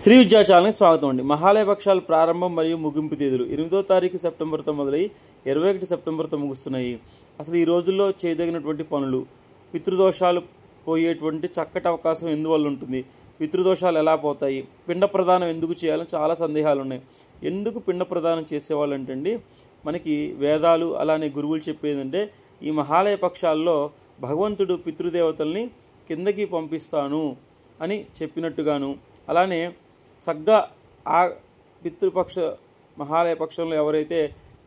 శ్రీ విద్యా ఛానల్కి స్వాగతం అండి. మహాలయ పక్షాలు ప్రారంభం మరియు ముగింపు తేదీలు 8వ తారీఖు సెప్టెంబర్తో మొదలై 21 సెప్టెంబర్తో ముగుస్తున్నాయి. అసలు ఈ రోజుల్లో చేయదగినటువంటి పనులు, పితృదోషాలు పోయేటువంటి చక్కటి అవకాశం ఎందువల్ల ఉంటుంది, పితృదోషాలు ఎలా పోతాయి, పిండ ప్రదానం ఎందుకు చేయాలని చాలా సందేహాలు ఉన్నాయి. ఎందుకు పిండ ప్రదానం చేసేవాళ్ళంటే అండి, మనకి వేదాలు అలానే గురువులు చెప్పేదంటే ఈ మహాలయ పక్షాల్లో భగవంతుడు పితృదేవతల్ని కిందకి పంపిస్తాను అని చెప్పినట్టుగాను, అలానే చక్కగా ఆ పితృపక్ష మహాలయ పక్షంలో ఎవరైతే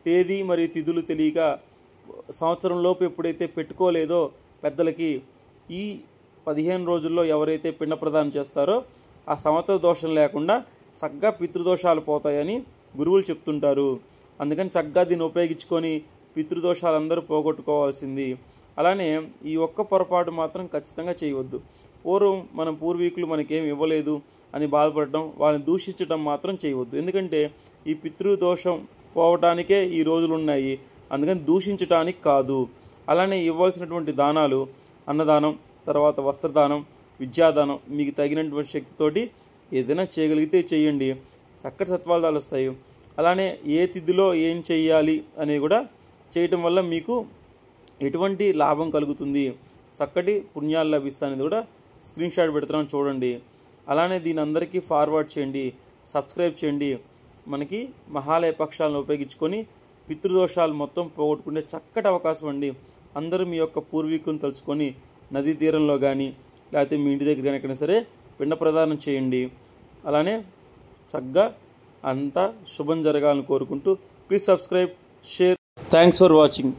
తేదీ మరియు తిథులు తెలియక సంవత్సరంలోపు ఎప్పుడైతే పెట్టుకోలేదో పెద్దలకి ఈ 15 రోజుల్లో ఎవరైతే పిండ ప్రదానం చేస్తారో ఆ సంవత్సర దోషం లేకుండా చక్కగా పితృదోషాలు పోతాయని గురువులు చెప్తుంటారు. అందుకని చక్కగా దీన్ని ఉపయోగించుకొని పితృదోషాలు అందరూ పోగొట్టుకోవాల్సింది. అలానే ఈ ఒక్క పొరపాటు మాత్రం ఖచ్చితంగా చేయవద్దు. పూర్వం మన పూర్వీకులు మనకేం ఇవ్వలేదు అని బాధపడటం, వాళ్ళని దూషించడం మాత్రం చేయవద్దు. ఎందుకంటే ఈ పితృదోషం పోవటానికే ఈ రోజులు ఉన్నాయి, అందుకని దూషించటానికి కాదు. అలానే ఇవ్వాల్సినటువంటి దానాలు అన్నదానం, తర్వాత వస్త్రదానం, విద్యాదానం, మీకు తగినటువంటి శక్తితోటి ఏదైనా చేయగలిగితే చేయండి, చక్కటి సత్ఫలితాలు వస్తాయి. అలానే ఏ తిథిలో ఏం చేయాలి అనేది కూడా చేయటం వల్ల మీకు ఎటువంటి లాభం కలుగుతుంది, చక్కటి పుణ్యాలు లభిస్తాయనేది కూడా స్క్రీన్ షాట్ పెడుతున్నాం చూడండి. అలానే దీని అందరికీ ఫార్వర్డ్ చేయండి, సబ్స్క్రైబ్ చేయండి. మనకి మహాలయ పక్షాలను ఉపయోగించుకొని పితృదోషాలు మొత్తం పోగొట్టుకునే చక్కటి అవకాశం అండి. అందరూ మీ యొక్క పూర్వీకులను తలుచుకొని నదీ తీరంలో కానీ లేకపోతే మీ ఇంటి దగ్గర కానీ ఎక్కడైనా సరే పిండ ప్రదానం చేయండి. అలానే చక్కగా అంతా శుభం జరగాలని కోరుకుంటూ please subscribe, share. Thanks for watching.